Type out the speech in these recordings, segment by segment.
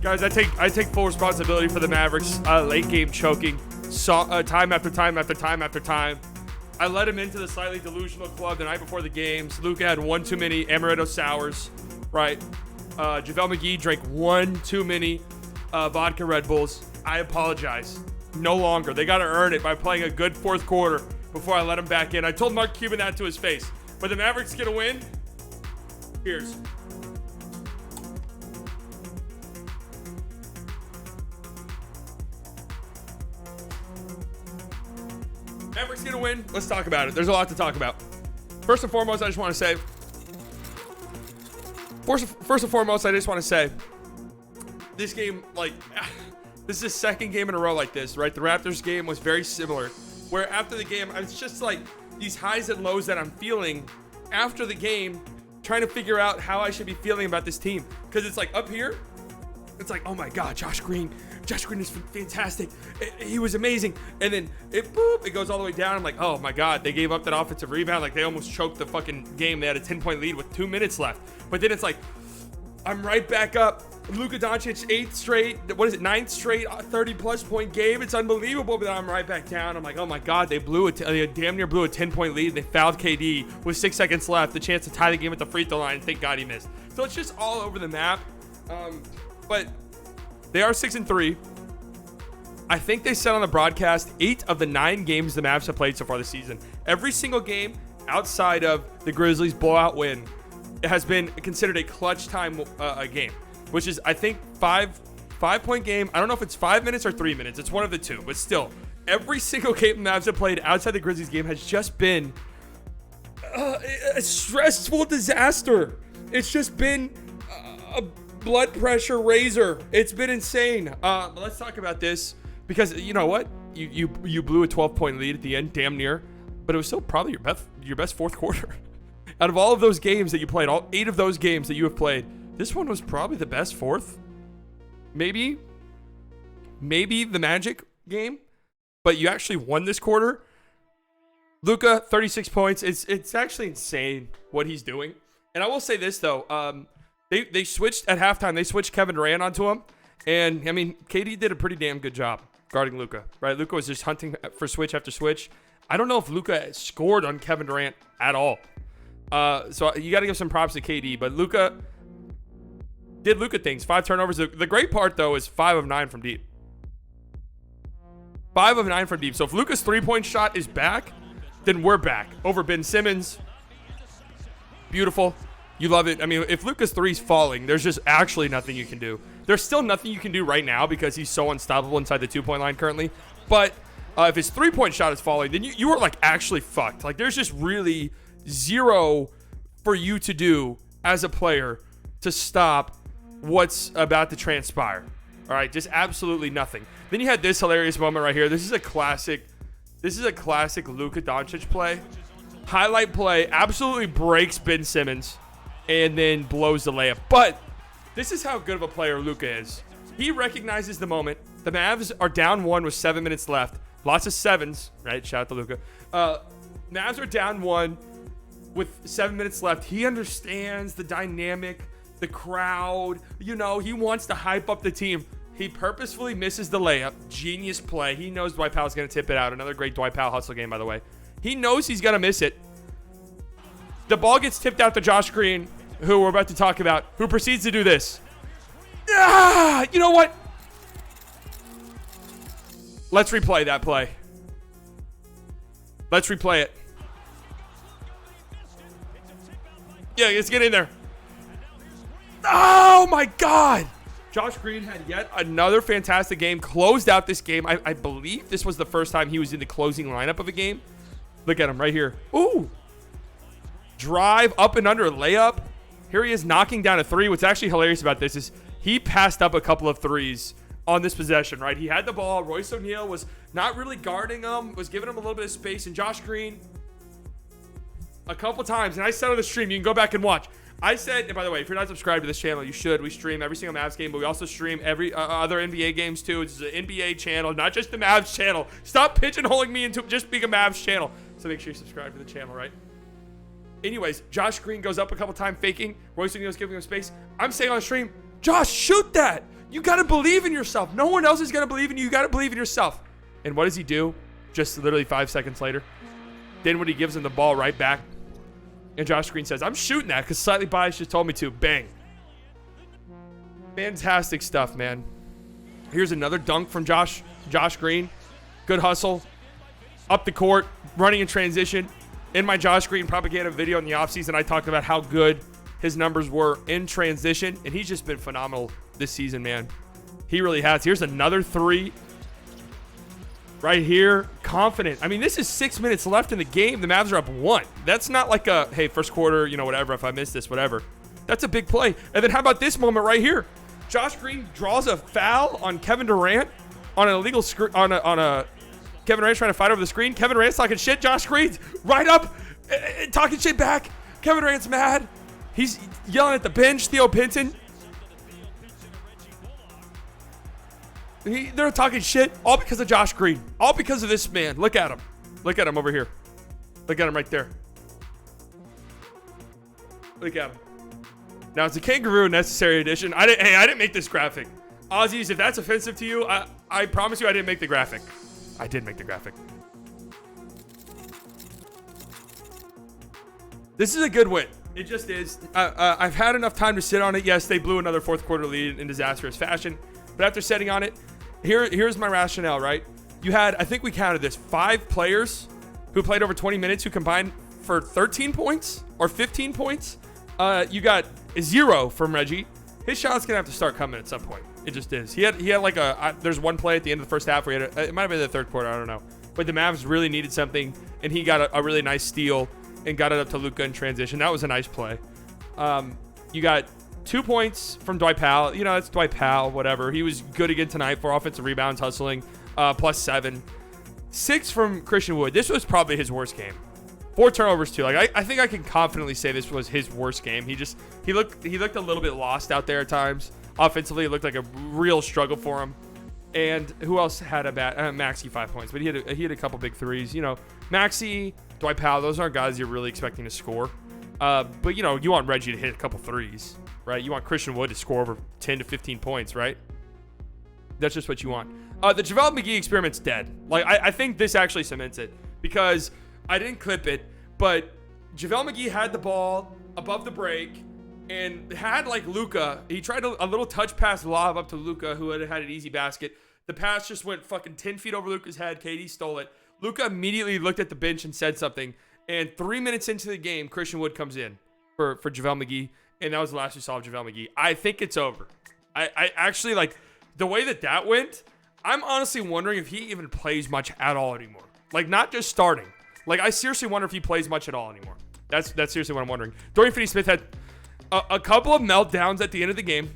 Guys, I take full responsibility for the Mavericks late game choking. Time after time after time after time. I led him into the slightly delusional club the night before the games. Luka had one too many amaretto sours, right? JaVale McGee drank one too many vodka Red Bulls. I apologize. No longer. They got to earn it by playing a good fourth quarter before I let him back in. I told Mark Cuban that to his face. But the Mavericks going to win? Here's. Mavericks going to win? Let's talk about it. There's a lot to talk about. First and foremost, I just want to say, this game, like, this is the second game in a row like this, right? The Raptors game was very similar, where after the game, it's just like these highs and lows that I'm feeling after the game, trying to figure out how I should be feeling about this team. Because it's like up here, it's like, oh my God, Josh Green is fantastic. He was amazing. And then it goes all the way down. I'm like, oh my God, they gave up that offensive rebound. Like they almost choked the fucking game. They had a 10-point lead with 2 minutes left. But then it's like, I'm right back up. Luka Doncic, 9th straight 30-plus point game. It's unbelievable, but I'm right back down. I'm like, oh my God, they damn near blew a 10-point lead. They fouled KD with 6 seconds left, the chance to tie the game at the free throw line. Thank God he missed. So it's just all over the map. But they are 6-3. I think they said on the broadcast 8 of the 9 games the Mavs have played so far this season. Every single game outside of the Grizzlies' blowout win has been considered a clutch time game, which is, I think, 5-point game. I don't know if it's 5 minutes or 3 minutes. It's one of the two, but still, every single game the Mavs have played outside the Grizzlies game has just been a stressful disaster. It's just been a blood pressure raiser. It's been insane. But let's talk about this because you know what? You blew a 12-point lead at the end, damn near, but it was still probably your best fourth quarter. Out of all of those games that you played, all 8 of those games that you have played, this one was probably the best fourth. Maybe the Magic game, but you actually won this quarter. Luka, 36 points. It's actually insane what he's doing. And I will say this though, they switched at halftime. They switched Kevin Durant onto him, and I mean KD did a pretty damn good job guarding Luka. Right, Luka was just hunting for switch after switch. I don't know if Luka scored on Kevin Durant at all. So you got to give some props to KD, but Luka did Luka things. 5 turnovers. The great part though is 5 of 9 from deep. 5 of 9 from deep. So if Luka's 3-point shot is back, then we're back over Ben Simmons. Beautiful. You love it. I mean, if Luka's 3's falling, there's just actually nothing you can do. There's still nothing you can do right now because he's so unstoppable inside the 2-point line currently. But if his 3-point shot is falling, then you are like actually fucked. Like there's just really zero for you to do as a player to stop what's about to transpire. All right, just absolutely nothing. Then you had this hilarious moment right here. This is a classic Luka Doncic play. Highlight play, absolutely breaks Ben Simmons and then blows the layup. But this is how good of a player Luka is. He recognizes the moment. The Mavs are down 1 with 7 minutes left. Lots of sevens, right? Shout out to Luka. Mavs are down 1 with 7 minutes left. He understands the dynamic, the crowd. You know, he wants to hype up the team. He purposefully misses the layup. Genius play. He knows Dwight Powell's going to tip it out. Another great Dwight Powell hustle game, by the way. He knows he's going to miss it. The ball gets tipped out to Josh Green, who we're about to talk about, who proceeds to do this. You know what? Let's replay that play. Let's replay it. Yeah, let's get in there. Oh, my God. Josh Green had yet another fantastic game. Closed out this game. I believe this was the first time he was in the closing lineup of a game. Look at him right here. Ooh. Drive up and under a layup. Here he is knocking down a 3. What's actually hilarious about this is he passed up a couple of 3s on this possession, right? He had the ball. Royce O'Neal was not really guarding him, was giving him a little bit of space. And Josh Green, a couple times, and I said on the stream, you can go back and watch. I said, and by the way, if you're not subscribed to this channel, you should. We stream every single Mavs game, but we also stream every other NBA games too. It's an NBA channel, not just the Mavs channel. Stop pigeonholing me into just being a Mavs channel. So make sure you subscribe to the channel, right? Anyways, Josh Green goes up a couple times faking. Royce O'Neal's giving him space. I'm saying on the stream, Josh, shoot that. You got to believe in yourself. No one else is going to believe in you. You got to believe in yourself. And what does he do? Just literally 5 seconds later. Dinwiddie gives him the ball right back. And Josh Green says, I'm shooting that because Slightly Biased just told me to. Bang. Fantastic stuff, man. Here's another dunk from Josh Green. Good hustle. Up the court. Running in transition. In my Josh Green propaganda video in the offseason, I talked about how good his numbers were in transition. And he's just been phenomenal this season, man. He really has. Here's another three. Right here. Confident. I mean, this is 6 minutes left in the game. The Mavs are up 1. That's not like a, hey, first quarter, whatever. If I miss this, whatever. That's a big play. And then how about this moment right here? Josh Green draws a foul on Kevin Durant on an illegal screen. On a Kevin Durant trying to fight over the screen. Kevin Durant's talking shit. Josh Green's right up, talking shit back. Kevin Durant's mad. He's yelling at the bench. Theo Pinson. They're talking shit all because of Josh Green. All because of this man. Look at him. Look at him over here. Look at him right there. Look at him. Now, it's a kangaroo necessary edition. I didn't make this graphic. Aussies, if that's offensive to you, I promise you I didn't make the graphic. I did make the graphic. This is a good win. It just is. I've had enough time to sit on it. Yes, they blew another fourth quarter lead in disastrous fashion. But after sitting on it, here's my rationale, right? You had, I think we counted this, 5 players who played over 20 minutes who combined for 13 points or 15 points. You got 0 from Reggie. His shot's going to have to start coming at some point. It just is. He had like there's one play at the end of the first half where he had it might have been the third quarter, I don't know. But the Mavs really needed something, and he got a really nice steal and got it up to Luka in transition. That was a nice play. You got 2 points from Dwight Powell. It's Dwight Powell, whatever. He was good again tonight for offensive rebounds, hustling, +7. 6 from Christian Wood. This was probably his worst game. 4 turnovers too. Like I think I can confidently say this was his worst game. He looked a little bit lost out there at times. Offensively, it looked like a real struggle for him. And who else had a bad? Maxey 5 points, but he had a couple big threes. Maxey, Dwight Powell. Those aren't guys you're really expecting to score. But you want Reggie to hit a couple threes, right? You want Christian Wood to score over 10 to 15 points, right? That's just what you want. The JaVale McGee experiment's dead. Like I think this actually cements it because I didn't clip it, but JaVale McGee had the ball above the break and had like Luka. He tried a little touch pass lob up to Luka, who had an easy basket. The pass just went fucking 10 feet over Luka's head. KD stole it. Luka immediately looked at the bench and said something. And 3 minutes into the game, Christian Wood comes in for JaVale McGee. And that was the last we saw of JaVale McGee. I think it's over. I actually, like, the way that went, I'm honestly wondering if he even plays much at all anymore. Like, not just starting. Like, I seriously wonder if he plays much at all anymore. That's seriously what I'm wondering. Dorian Finney-Smith had a couple of meltdowns at the end of the game.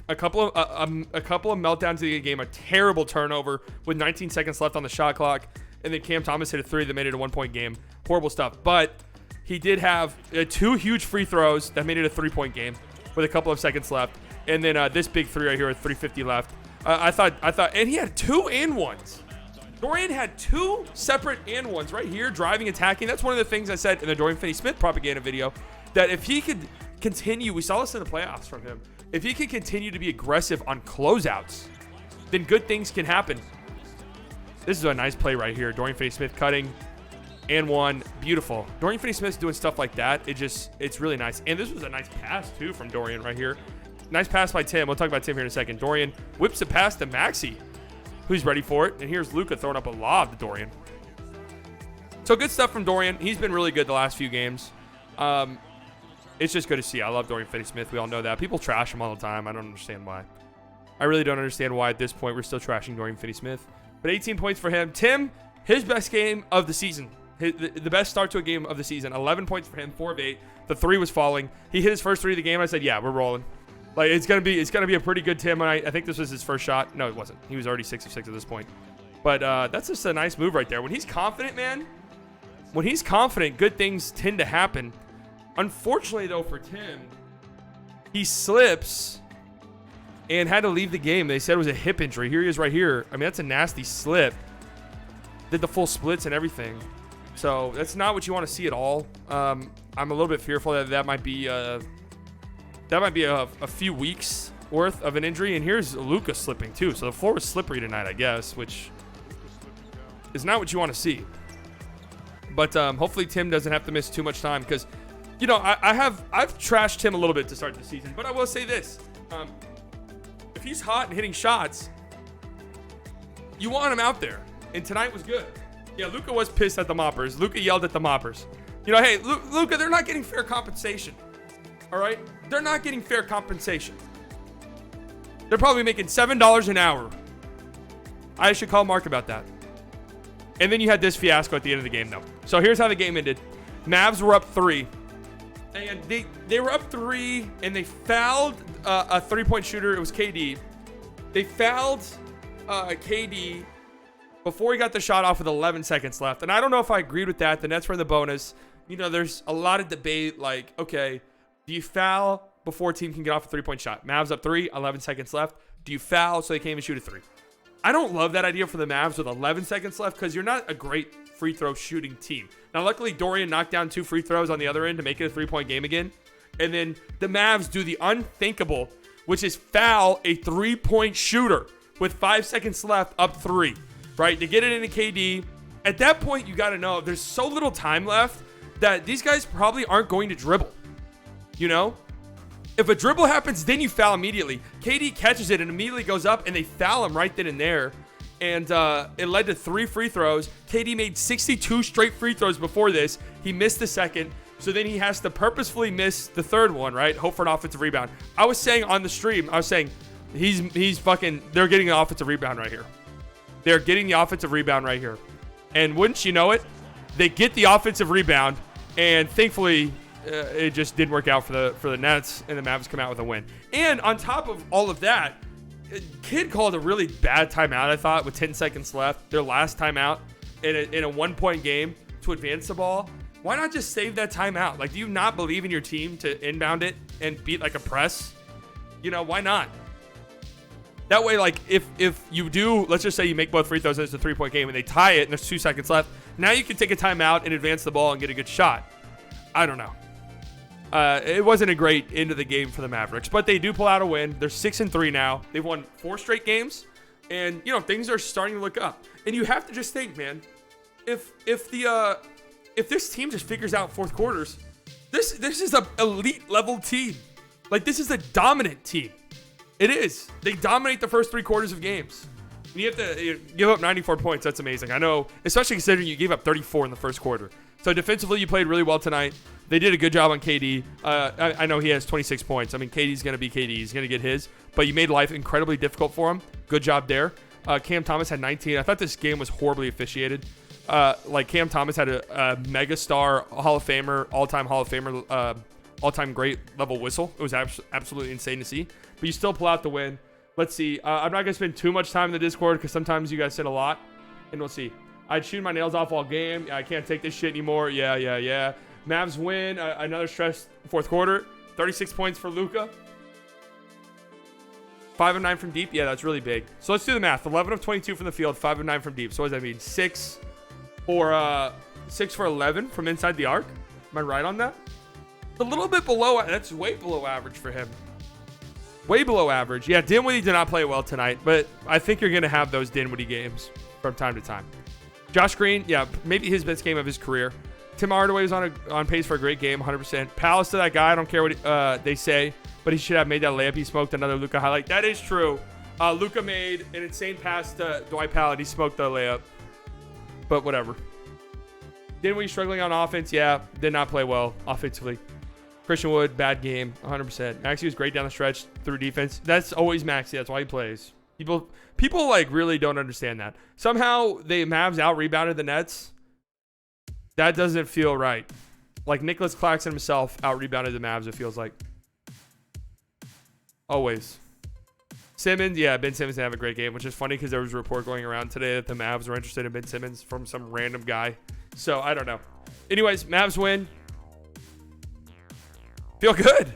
A couple of meltdowns at the end of the game. A terrible turnover with 19 seconds left on the shot clock. And then Cam Thomas hit a 3 that made it a 1-point game. Horrible stuff. But he did have 2 huge free throws that made it a 3-point game with a couple of seconds left. And then this big 3 right here with 3:50 left. I thought, and he had 2 and 1s. Dorian had 2 separate and 1s right here, driving, attacking. That's one of the things I said in the Dorian Finney-Smith propaganda video, that if he could continue, we saw this in the playoffs from him, if he could continue to be aggressive on closeouts, then good things can happen. This is a nice play right here. Dorian Finney-Smith cutting and 1. Beautiful. Dorian Finney-Smith's doing stuff like that. It's really nice. And this was a nice pass, too, from Dorian right here. Nice pass by Tim. We'll talk about Tim here in a second. Dorian whips it past to Maxey, who's ready for it. And here's Luka throwing up a lob to Dorian. So good stuff from Dorian. He's been really good the last few games. It's just good to see. I love Dorian Finney-Smith. We all know that. People trash him all the time. I don't understand why. I really don't understand why at this point we're still trashing Dorian Finney-Smith. But 18 points for him. Tim, his best game of the season. The best start to a game of the season. 11 points for him, 4 of 8. The 3 was falling. He hit his first 3 of the game. I said, yeah, we're rolling. Like, it's gonna be a pretty good Tim. I think this was his first shot. No, it wasn't. He was already 6 of 6 at this point. But that's just a nice move right there. When he's confident, man, when he's confident, good things tend to happen. Unfortunately, though, for Tim, he slips and had to leave the game. They said it was a hip injury. Here he is right here. I mean, that's a nasty slip. Did the full splits and everything. So that's not what you want to see at all. I'm a little bit fearful that might be a few weeks worth of an injury, and here's Luka slipping too. So the floor was slippery tonight, I guess, which is not what you want to see. But hopefully Tim doesn't have to miss too much time because, you know, I've trashed him a little bit to start the season. But I will say this: if he's hot and hitting shots, you want him out there. And tonight was good. Yeah, Luka was pissed at the moppers. Luka yelled at the moppers. You know, hey, Luka, they're not getting fair compensation. All right? They're not getting fair compensation. They're probably making $7 an hour. I should call Mark about that. And then you had this fiasco at the end of the game, though. So here's how the game ended. Mavs were up 3. And they were up 3, and they fouled a three-point shooter. It was KD. They fouled KD before he got the shot off with 11 seconds left. And I don't know if I agreed with that. The Nets were in the bonus. You know, there's a lot of debate like, okay, do you foul before a team can get off a three-point shot? Mavs up 3, 11 seconds left. Do you foul so they can't even shoot a 3? I don't love that idea for the Mavs with 11 seconds left because you're not a great free throw shooting team. Now, luckily, Dorian knocked down 2 free throws on the other end to make it a 3-point game again. And then the Mavs do the unthinkable, which is foul a 3-point shooter with 5 seconds left up 3. Right, to get it into KD. At that point, you got to know there's so little time left that these guys probably aren't going to dribble. You know, if a dribble happens, then you foul immediately. KD catches it and immediately goes up, and they foul him right then and there. And it led to 3 free throws. KD made 62 straight free throws before this. He missed the second, so then he has to purposefully miss the third one. Right, hope for an offensive rebound. I was saying on the stream, he's fucking. They're getting an offensive rebound right here. They're getting the offensive rebound right here. And wouldn't you know it, they get the offensive rebound, and thankfully it just didn't work out for the Nets, and the Mavs come out with a win. And on top of all of that, Kid called a really bad timeout, I thought, with 10 seconds left. Their last timeout in a one-point game to advance the ball. Why not just save that timeout? Like, do you not believe in your team to inbound it and beat like a press? You know, why not? That way, like, if you do, let's just say you make both free throws and it's a 3-point game and they tie it and there's 2 seconds left, now you can take a timeout and advance the ball and get a good shot. I don't know. It wasn't a great end of the game for the Mavericks, but they do pull out a win. They're 6-3 now. They've won 4 straight games, and, you know, things are starting to look up. And you have to just think, man, if this team just figures out fourth quarters, this is an elite level team. Like, this is a dominant team. It is. They dominate the first 3 quarters of games. And you have to give up 94 points. That's amazing. I know, especially considering you gave up 34 in the first quarter. So defensively, you played really well tonight. They did a good job on KD. I know he has 26 points. I mean, KD's going to be KD. He's going to get his. But you made life incredibly difficult for him. Good job there. Cam Thomas had 19. I thought this game was horribly officiated. Like, Cam Thomas had a megastar Hall of Famer, all-time Hall of Famer, all-time great level whistle. It was absolutely insane to see. But you still pull out the win. Let's see. I'm not going to spend too much time in the Discord because sometimes you guys said a lot. And we'll see. I'd shoot my nails off all game. I can't take this shit anymore. Yeah. Mavs win. Another stress fourth quarter. 36 points for Luka. 5 of 9 from deep. Yeah, that's really big. So let's do the math. 11 of 22 from the field. 5 of 9 from deep. So what does that mean? 6 for 11 from inside the arc. Am I right on that? A little bit below. That's way below average for him. Way below average. Yeah, Dinwiddie did not play well tonight, but I think you're going to have those Dinwiddie games from time to time. Josh Green, yeah, maybe his best game of his career. Tim Hardaway was on pace for a great game, 100%. Palace to that guy. I don't care what they say, but he should have made that layup. He smoked another Luka highlight. That is true. Luka made an insane pass to Dwight Powell. He smoked the layup, but whatever. Dinwiddie struggling on offense. Yeah, did not play well offensively. Christian Wood, bad game, 100%. Maxey was great down the stretch through defense. That's always Maxey. That's why he plays. People like really don't understand that. Somehow the Mavs out-rebounded the Nets. That doesn't feel right. Like Nicholas Claxton himself out-rebounded the Mavs, it feels like. Always. Simmons, yeah, Ben Simmons didn't have a great game, which is funny because there was a report going around today that the Mavs were interested in Ben Simmons from some random guy. So, I don't know. Anyways, Mavs win. Feel good.